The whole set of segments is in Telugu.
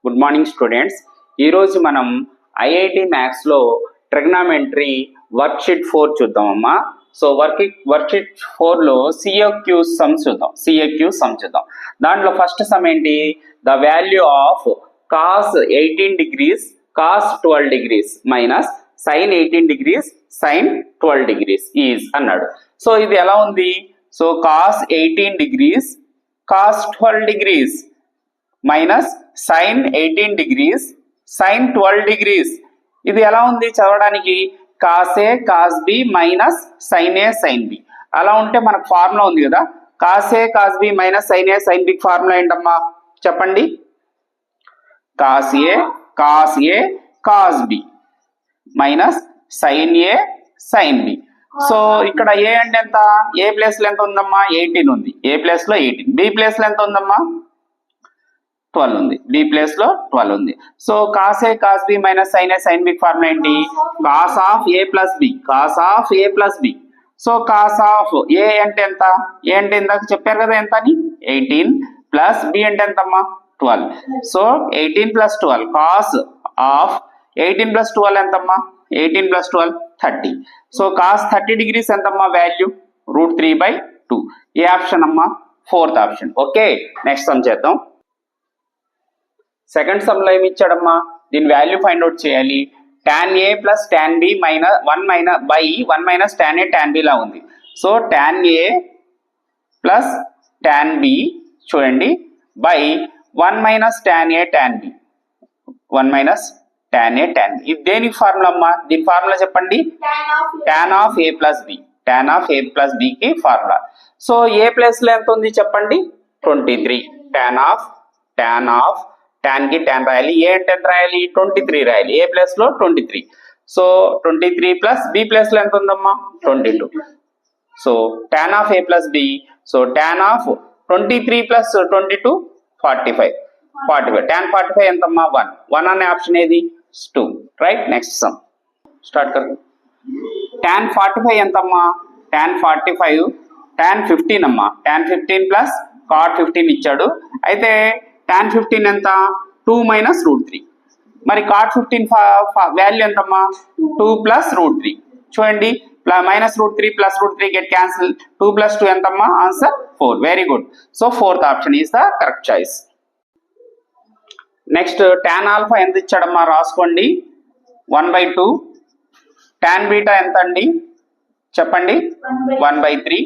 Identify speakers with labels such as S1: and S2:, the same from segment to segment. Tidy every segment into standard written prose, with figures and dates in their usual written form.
S1: Good morning students. ఈరోజు మనం ఐఐటి మ్యాథ్స్లో ట్రిగ్నామెంట్రీ వర్క్షీట్ 4 చూద్దామమ్మా. సో వర్క్షీట్ 4లో సిఏక్యూ సమ్ చూద్దాం. దాంట్లో ఫస్ట్ సమ్ ఏంటి? The value of cos 18 degrees cos 12 degrees minus sine 18 degrees sine 12 degrees is అన్నాడు. సో ఇది ఎలా ఉంది? So cos 18 degrees cos 12 degrees minus sine 18 degrees sine 12 degrees. ఇది ఎలా ఉంది చదవడానికి? Cos A cos B minus sine A sine B. అలా ఉంటే మనకు ఫార్ములా ఉంది కదా, cos A cos B minus sine A sine B formula ఏంటమ్మా చెప్పండి? Cos A cos B minus sine A sine B. So ఇక్కడ ఏ అంటే ఎంత? ఏ ప్లేస్ లో ఎంత ఉందమ్మా? 18 ఉంది. ఏ ప్లేస్ లో 18. బి ప్లేస్ లో ఎంత ఉందమ్మా? 12 ఉంది. బి ప్లేస్ లో 12 ఉంది. So cos A cos B minus sine A sine B formula ఏంటి? Cos of A plus B. So cos of A అంటే ఎంత? ఏ అంటే ఇందాక చెప్పారు కదా ఎంత అని, 18 ప్లస్ బి అంటే ఎంతమ్మా? 12. So 18 plus 12 cos of 18 plus 12 ఎంతమ్మా? 18 ప్లస్ 12 30. సో కాస్ 30 degrees ఎంతమ్మా వాల్యూ? √3/2. ఏ ఆప్షన్ అమ్మా? 4th option. Okay, next some చేద్దాం. సెకండ్ సమ్ లో ఏమి ఇచ్చాడమ్మా? దీని వాల్యూ ఫైండ్ అవుట్ చేయాలి. tan a plus tan b minus 1 minus tan a tan b లా ఉంది. So tan a plus tan b చూడండి by 1 minus tan a tan b. 1 minus tan a tan b. ఇది దేనికి ఫార్ములా అమ్మా? దీని ఫార్ములా చెప్పండి. tan of a plus b. tan of a plus b కి ఫార్ములా. సో ఏ ప్లేస్ లో ఎంత ఉంది చెప్పండి? 23. tan ఆఫ్ tan కి tan రాయాలి. ఏ అంటే ఎంత రాయాలి? 23 రాయాలి. ఏ ప్లేస్ లో 23. సో 23 ప్లస్ బి ప్లేస్ లో ఎంత ఉందమ్మా? 22. So tan of A plus B. So tan of 23 plus 22 45. tan 45 ఎంతమ్మా? 1 అనే ఆప్షన్ ఏది? 2. రైట్. నెక్స్ట్ సమ్ స్టార్ట్ కర్. tan 45 ఎంతమ్మా? tan 45 tan 15 అమ్మా. tan 15 ప్లస్ cot 15 ఇచ్చాడు. అయితే tan 15 ఎంత? 2 మైనస్ √3. మరి cot 15 వాల్యూ ఎంతమ్మా? 2 ప్లస్ √3. చూడండి, minus √3 plus √3 get cancel. 2 plus 2 ఎంతమ్మా? Answer 4. Very good. So 4th option is the correct choice. Next tan alpha ఎంత ఇచ్చాడమ్మా? రాసుకోండి. 1/2. tan బీటా ఎంత అండి చెప్పండి? 1/3.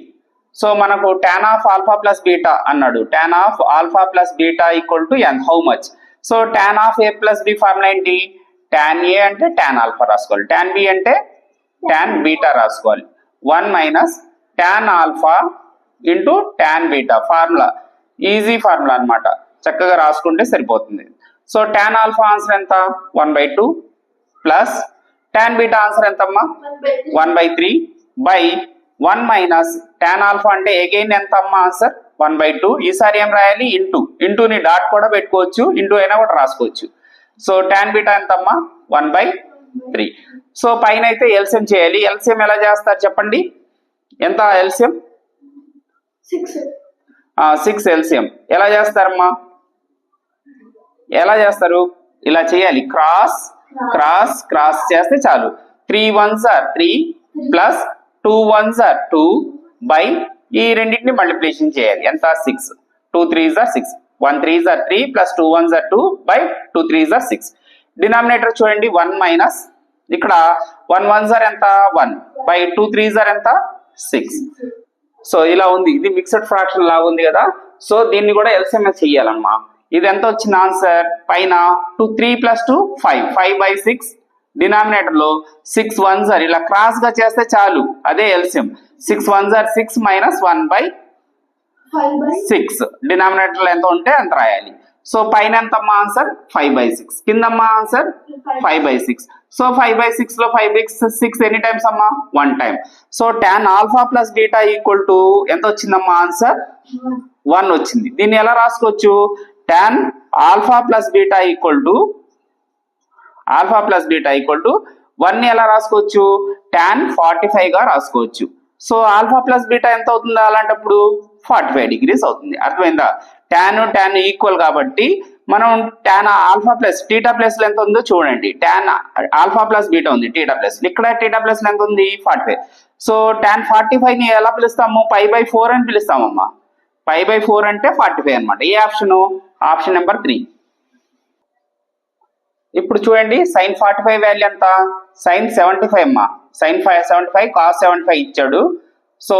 S1: సో మనకు tan of alpha plus beta అన్నాడు. tan of alpha plus beta equal to n. How much? So tan of A plus B formula ఏంటి? tan ఏ అంటే tan ఆల్ఫా రాసుకోవాలి. tan బి అంటే tan బీటా రాసుకోవాలి. 1 minus tan alpha into tan beta formula. Easy formula అన్నమాట, చక్కగా రాసుకుంటే సరిపోతుంది. సో tan ఆల్ఫా ఆన్సర్ ఎంత? 1/2 ప్లస్ tan బీటా ఆన్సర్ ఎంతమ్మా? 1/3 బై 1 మైనస్ tan ఆల్ఫా అంటే అగైన్ ఎంత అమ్మా? ఆన్సర్ 1/2. ఈసారి ఏం రాయాలి? ఇంటూని డాట్ కూడా పెట్టుకోవచ్చు, ఇంటూ అయినా కూడా రాసుకోవచ్చు. సో tan బీటా ఎంతమ్మా? 1/3. సో పైన అయితే ఎల్సిఎం చేయాలి. ఎల్సిఎం ఎలా చేస్తారు చెప్పండి? ఎంత ఎల్సిఎం? 6 ఎల్సిఎం. ఎలా చేస్తారమ్మా? ఎలా చేస్తారు? ఇలా చేయాలి. క్రాస్ చేస్తే చాలు. 3 1s are 3 plus 2 1s are 2 by ఈ రెండింటిని మల్టిప్లికేషన్ చేయాలి. ఎంత? 6. 2 3s are 6. 1 3s are 3 plus 2 1s are 2 by 2 3s are 6. Denominator చూడండి 1 మైనస్ ఇక్కడ 1 1s are ఎంత? 1 బై 2 3s are ఎంత? 6. సో ఇలా ఉంది. ఇది మిక్స్డ్ ఫ్రాక్షన్ లాగా ఉంది కదా. సో దీన్ని కూడా ఎల్సిఎంఎస్ చెయ్యాలమ్మా. ఇది ఎంత వచ్చింది ఆన్సర్? పైన 2 3 ప్లస్ 2 5/6. డినామినేటర్ లో 6 1s are ఇలా క్రాస్ గా చేస్తే చాలు, అదే LCM. 6 1s are 6 minus 1/6. Denominator లో ఎంత ఉంటే అంత రాయాలి. సో పైన ఎంతమ్మా ఆన్సర్? 5/6. కిందమ్మా ఆన్సర్ 5/6. సో 5/6 లో 5/6 ఎన్ని టైమ్స్ అమ్మా? 1 time. So tan alpha plus beta equal to ఎంత వచ్చిందమ్మా? ఆన్సర్ 1 వచ్చింది. దీన్ని ఎలా రాసుకోవచ్చు? tan alpha plus beta equal to 1 ఎలా రాసుకోవచ్చు? tan 45 గా రాసుకోవచ్చు. సో ఆల్ఫా ప్లస్ బీటా ఎంత అవుతుంది అలాంటప్పుడు? 45 degrees అవుతుంది. అర్థమైందా? tan ఈక్వల్ కాబట్టి మనం tan alpha plus theta plus ఎంత ఉందో చూడండి. టాన్ ఆల్ఫా ప్లస్ బీటా ఉంది టీటా ప్లస్, ఇక్కడ టీటా ప్లస్ ఎంత ఉంది 45. సో టాన్ 45 ని ఎలా పిలుస్తాము? π/4 అని పిలుస్తామమ్మా. π/4 అంటే 45 అనమాట. ఏ ఆప్షన్? Option number 3. ఇప్పుడు చూడండి sin 45 వాల్యూ ఎంత? sin 75 అమ్మా. sin 75 cos 75 ఇచ్చాడు. సో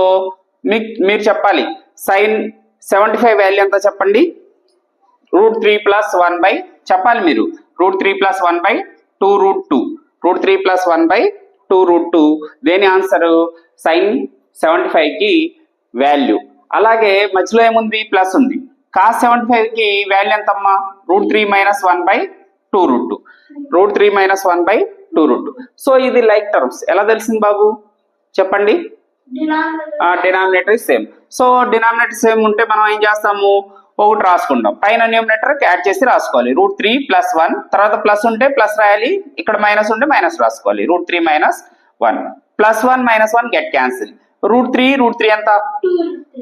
S1: మీరు చెప్పాలి sin 75 వాల్యూ ఎంత చెప్పండి. √3 + 1 చెప్పాలి మీరు. √3 + 1/2√2. √3 + 1/2√2 దేని ఆన్సర్? sin 75 కి వాల్యూ. అలాగే మధ్యలో ఏముంది? ప్లస్ ఉంది. cos 75 కి వాల్యూ ఎంతమ్మా? √3 - 1/2√2. √3 - 1/2√2. సో ఇది లైక్ టర్మ్స్. ఎలా తెలిసింది బాబు చెప్పండి? Denominator same. So denominator same ఉంటే మనం ఏం చేస్తాము? ఒకటి రాసుకుంటాం, పైన న్యూమినేటర్ యాడ్ చేసి రాసుకోవాలి. √3 + 1, తర్వాత ప్లస్ ఉంటే ప్లస్ రాయాలి, ఇక్కడ మైనస్ ఉంటే మైనస్ రాసుకోవాలి. √3 - 1 +1 - 1 గెట్ క్యాన్సిల్. √3 ఎంత?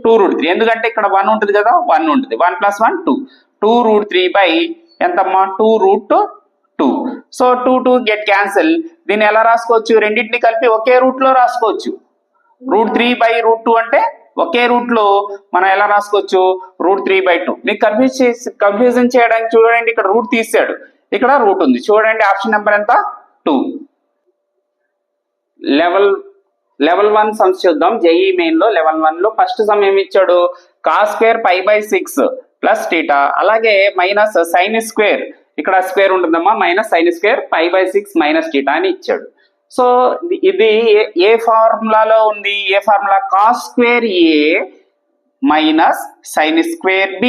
S1: 2√3. ఎందుకంటే ఇక్కడ 1 ఉంటుంది కదా, 1 ఉంటుంది. 1 + 1 2. 2√3 ఎంతమ్మా? 2√2. So 2 get cancel. దీన్ని ఎలా రాసుకోవచ్చు? రెండింటిని కలిపి ఒకే రూట్ లో రాసుకోవచ్చు. √3/√2 అంటే ఒకే రూట్ లో మనం ఎలా రాసుకోవచ్చు? √3/2. మీకు కన్ఫ్యూజన్ చేయడానికి చూడండి, ఇక్కడ రూట్ తీసాడు, ఇక్కడ రూట్ ఉంది. చూడండి ఆప్షన్ నెంబర్ ఎంత? 2. లెవెల్ 1 సమ్స్ చూద్దాం. జేఈ మెయిన్ లో లెవెల్ 1 లో ఫస్ట్ సమ్ ఏమి ఇచ్చాడు? cos² π/6 + θ, అలాగే మైనస్ sin², ఇక్కడ స్క్వేర్ ఉంటుందమ్మా, -sin² π/6 - θ అని ఇచ్చాడు. సో ఇది ఏ ఫార్ములాలో ఉంది? ఏ formula? cos² A - sin² B.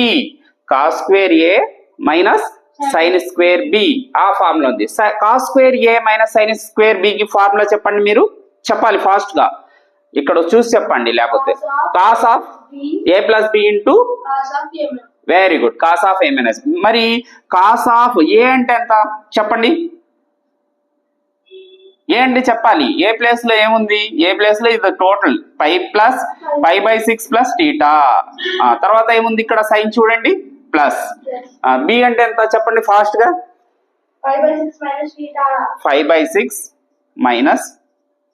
S1: cos² A - sin² B ఆ ఫార్ములా ఉంది. cos² A - sin² B కి ఫార్ములా చెప్పండి. మీరు చెప్పాలి ఫాస్ట్ గా, ఇక్కడ చూసి చెప్పండి, లేకపోతే cos of A + B into very good, cos of A - B. మరి cos of A అంటే ఎంత చెప్పండి? ఏ అండి చెప్పాలి. ఏ ప్లేస్ లో ఏముంది? ఏ ప్లేస్ లో ఇది టోటల్ π+π/6 + θ. తర్వాత ఏముంది ఇక్కడ? సైన్ చూడండి, ప్లస్. బి అంటే ఎంత చెప్పండి ఫాస్ట్ గా? 5/6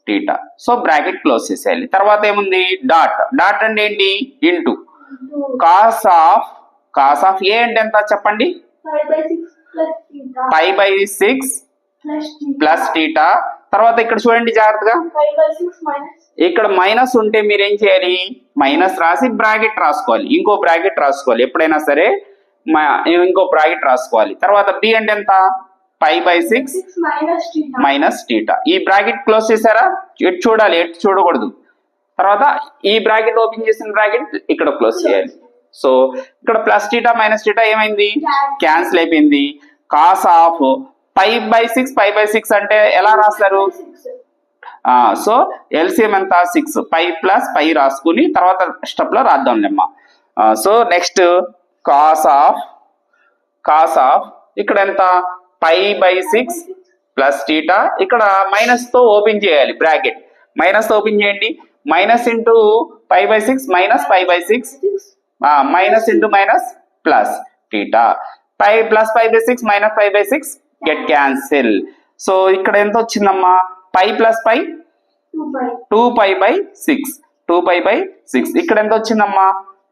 S1: - θ. సో బ్రాకెట్ క్లోజ్ చేసేయాలి. తర్వాత ఏముంది? డాట్. డాట్ అంటే ఏంటి? ఇంటూ. cos of A అంటే ఎంత చెప్పండి? 5/6 + θ. తర్వాత ఇక్కడ చూడండి జాగ్రత్తగా, ఇక్కడ మైనస్ ఉంటే మీరు ఏం చేయాలి? మైనస్ రాసి బ్రాకెట్ రాసుకోవాలి, ఇంకో బ్రాకెట్ రాసుకోవాలి. ఎప్పుడైనా సరే ఇంకో బ్రాకెట్ రాసుకోవాలి. తర్వాత బి అంటే ఎంత? 5/6 - θ. ఈ బ్రాకెట్ క్లోజ్ చేశారా? ఎటు చూడాలి, ఎటు చూడకూడదు. తర్వాత ఈ బ్రాకెట్ ఓపెన్ చేసిన బ్రాకెట్ ఇక్కడ క్లోజ్ చేయాలి. సో ఇక్కడ +θ - θ ఏమైంది? క్యాన్సిల్ అయిపోయింది. cos of π/6 అంటే ఎలా రాస్తారు? సో ఎల్సిఎం ఎంత? 6. π + π రాసుకుని తర్వాత స్టెప్ లో రాద్దాంలేమ్మా. సో నెక్స్ట్ cos of ఇక్కడ ఎంత? π/6 + θ. ఇక్కడ మైనస్ తో ఓపెన్ చేయాలి బ్రాకెట్. మైనస్ తో ఓపెన్ చేయండి. Minus into π/6 - π/6 minus into minus plus θ. π + π/6 - π/6 get cancel. So ఇక్కడ ఎంత వచ్చిందమ్మా? π + π 2π/6. 2π/6. ఇక్కడ ఎంత వచ్చిందమ్మా?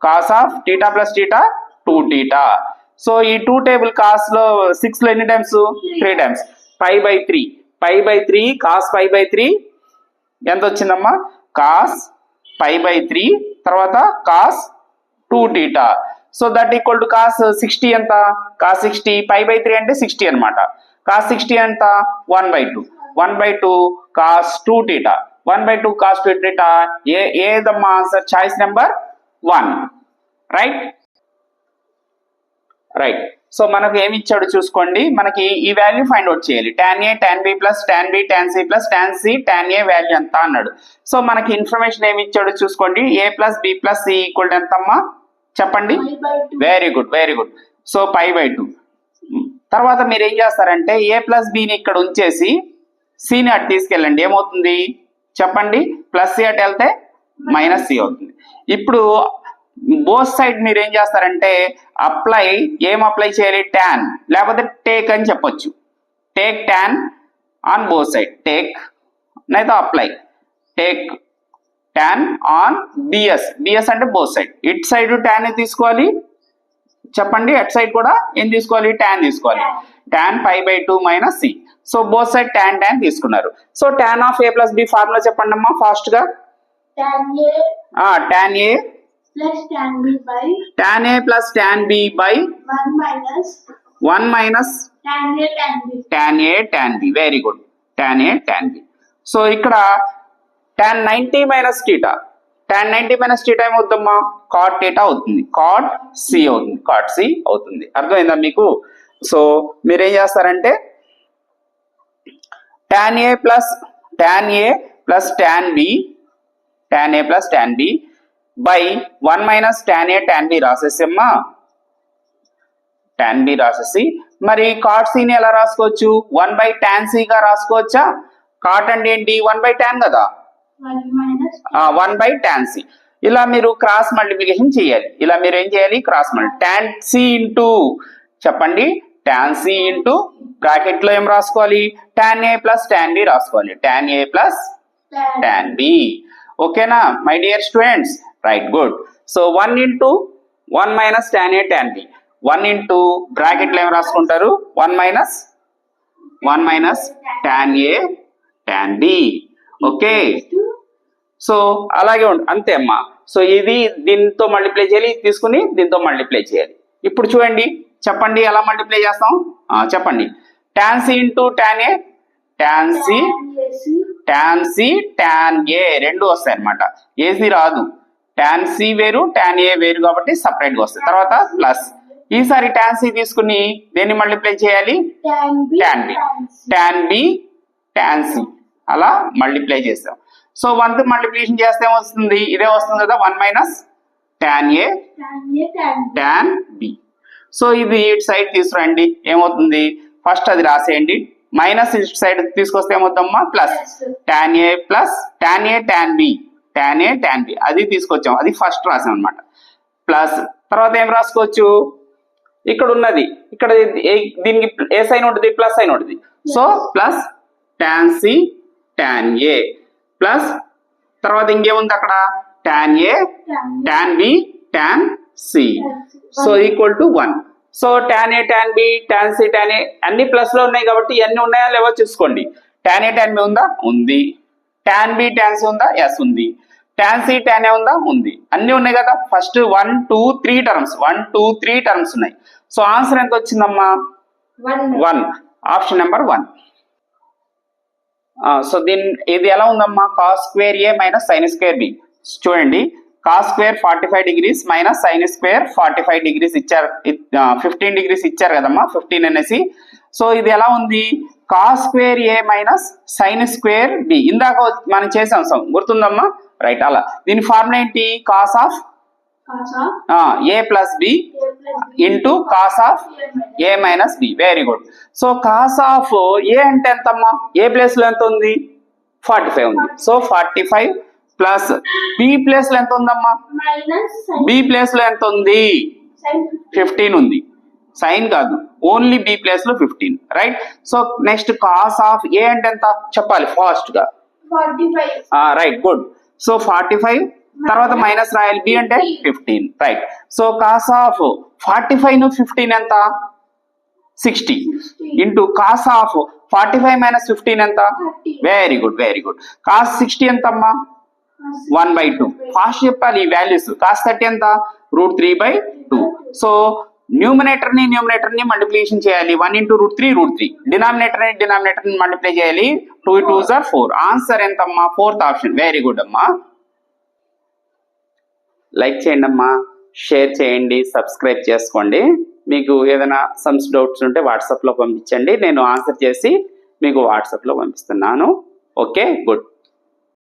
S1: cos of θ + θ 2θ. సో ఈ 2 టేబుల్ కాస్ లో 6 లో ఎన్ని టైమ్స్? 3 టైమ్స్. π/3. π/3 cos π/3 ఎంత వచ్చిందమ్మా? cos π/3 తర్వాత cos 2θ. So that equal to cos 60 ఎంత? cos 60 π/3 అంటే 60 అనమాట. cos 60 ఎంత? 1/2. 1/2 cos 2θ. 1/2 cos 2θ. ఏదమ్మా answer? Choice number 1. Right. So మనకు ఏమి ఇచ్చాడు చూసుకోండి. మనకి ఈ వాల్యూ ఫైండ్ అవుట్ చేయాలి. tan A tan B + tan B tan C + tan C tan A value ఎంత అన్నాడు. సో మనకి ఇన్ఫర్మేషన్ ఏమి ఇచ్చాడు చూసుకోండి. A + B + C = ఎంతమ్మా చెప్పండి? Very good. సో π/2. తర్వాత మీరు ఏం చేస్తారంటే A + B ని ఇక్కడ ఉంచేసి C ని అటు తీసుకెళ్ళండి. ఏమవుతుంది చెప్పండి? +C అటు వెళ్తే -C అవుతుంది. ఇప్పుడు బోత్ సైడ్ మీరు ఏం చేస్తారంటే ఏం అప్లై చేయాలి, ట్యాన్ లేకపోతే టేక్ అని చెప్పొచ్చు. Take tan on both side, take నైతే అప్లై, టేక్ ట్యాన్ ఆన్ బిఎస్ అంటే బోత్ సైడ్. ఇట్ సైడ్ ట్యాన్ తీసుకోవాలి చెప్పండి, అట్ సైడ్ కూడా ఏం తీసుకోవాలి, ట్యాన్ తీసుకోవాలి. Tan π/2 minus C. So both side tan తీసుకున్నారు. So tan of a plus B formula చెప్పండి అమ్మా ఫాస్ట్ గా. tan a plus tan b by 1 minus tan a tan b. Very good, tan a tan b. So ఇక్కడ tan 90 minus theta, tan 90 minus theta ఏమవుతుందమ్మా, cot theta అవుతుంది, cot c అవుతుంది, cot c అవుతుంది. అర్థమైందా మీకు? సో మీరు ఏం చేస్తారంటే tan a plus tan b by 1 minus tan a tan b రాసేసమ్మా, tan b రాసేసి మరి cot c ని ఎలా రాసుకోవచ్చు, 1 by tan c గా రాసుకోవచ్చా? cot అంటే ఏంటి, 1 by tan కదా, 1 by tan c. ఇలా మీరు క్రాస్ మల్టిప్లికేషన్ చేయాలి. ఇలా మీరు ఏం చేయాలి, cross multi tan c into చెప్పండి, tan c ఇంటూ బ్రాకెట్ లో ఏం రాసుకోవాలి, tan a plus tan b రాసుకోవాలి, tan a plus tan b. ఓకేనా my dear students? Right, good. So 1 into 1 minus tan a tan b, 1 into bracket లో ఏం రాసుకుంటారు, 1 minus tan a tan b. Okay, so అలాగే అంతే అమ్మా. సో ఇది దీంతో మల్టిప్లై చేయాలి, తీసుకుని దీంతో మల్టిప్లై చేయాలి. ఇప్పుడు చూడండి, చెప్పండి ఎలా మల్టిప్లై చేస్తాం, చెప్పండి. tan c into tan a, tan c tan a రెండు వస్తాయి అనమాట, ఏసీ రాదు. tan c వేరు tan a వేరు కాబట్టి సపరేట్ గా వస్తాయి. తర్వాత ప్లస్, ఈసారి tan c తీసుకుని దేన్ని మల్టిప్లై చేయాలి, tan b tan c అలా మల్టిప్లై చేస్తాం. సో 1 మల్టిప్లికేషన్ చేస్తే ఏమొస్తుంది, ఇదే వస్తుంది కదా, 1 minus tan a tan b. So ఇది ఇటు సైడ్ తీసుకురండి, ఏమవుతుంది, ఫస్ట్ అది రాసేయండి. మైనస్ ఇటు సైడ్ తీసుకొస్తే ఏమవుతుందమ్మా, plus tan a plus tan a tan b అది తీసుకొచ్చాం, అది ఫస్ట్ రాసాం అనమాట. ప్లస్ తర్వాత ఏం రాసుకోవచ్చు, ఇక్కడ ఉన్నది, ఇక్కడ దీనికి ఏ సైన్ ఉంటుంది, ప్లస్ సైన్ ఉంటుంది. So plus tan c tan a plus తర్వాత ఇంకేముంది అక్కడ, tan a tan b tan c. So equal to 1. So tan a tan b tan c tan a అన్ని ప్లస్ లో ఉన్నాయి కాబట్టి ఇవన్నీ ఉన్నాయా లేవో చూసుకోండి. tan a tan b ఉందా, ఉంది. tan b tan c ఉందా, ఎస్ ఉంది. tan c tan a ఉందా, ఉంది. అన్ని ఉన్నాయి కదా. ఫస్ట్ 1 2 3 టర్మ్స్ ఉన్నాయి. సో ఆన్సర్ ఎంత వచ్చిందమ్మా, 1. Option number 1. సో ఇది ఎలా ఉందమ్మా, cos square a minus sin square b. చూడండి, cos square 45 degrees minus sin square 45 degrees ఇచ్చారు, 15 డిగ్రీస్ ఇచ్చారు కదమ్మా, 15 అనేసి. సో ఇది ఎలా ఉంది, cos square a minus sin square b. ఇందాక మనం చేసాం, గుర్తుందమ్మా, రైట్. అలా దీని ఫార్ములా ఏంటి, cos of a plus b into cos of a minus b. Very good. So cos of a అంటే ఎంతమ్మా, a ప్లేస్ లో ఎంత ఉంది, 45 ఉంది. సో 45 ప్లస్ b ప్లేస్ లో ఎంత ఉందమ్మా, b ప్లేస్ లో ఎంత ఉంది, 15 ఉంది. సైన్ కాదు, ఓన్లీ b ప్లేస్ లో 15, right. So next cos of a అంటే ఎంత చెప్పాలి ఫాస్ట్ గా, 45. Right, good. సో 45 తర్వాత మైనస్ రాయాలి, b అంటే 15, రైట్. సో కాస్ ఆఫ్ 45 ను 15 ఎంత, 60 ఇంటూ కాస్ ఆఫ్ 45 మైనస్ 15 ఎంత, వెరీ గుడ్. కాస్ 60 ఎంత అమ్మా, 1/2. ఫాస్ట్ చెప్పాలి ఈ వాల్యూస్. కాస్ 30 ఎంత, √3/2. సో న్యూమినేటర్ ని మల్టిప్లికేషన్ చేయాలి, 1 ఇంటూ √3. డినామినేటర్ ని మల్టిప్లై చేయాలి, 2 × 2 = 4. ఆన్సర్ ఎంతమ్మా, 4th ఆప్షన్. వెరీ గుడ్ అమ్మా. లైక్ చేయండి అమ్మా, షేర్ చేయండి, సబ్స్క్రైబ్ చేసుకోండి. మీకు ఏదైనా సమ్స్ డౌట్స్ ఉంటే వాట్సాప్లో పంపించండి, నేను ఆన్సర్ చేసి మీకు వాట్సాప్లో పంపిస్తున్నాను. Okay, good.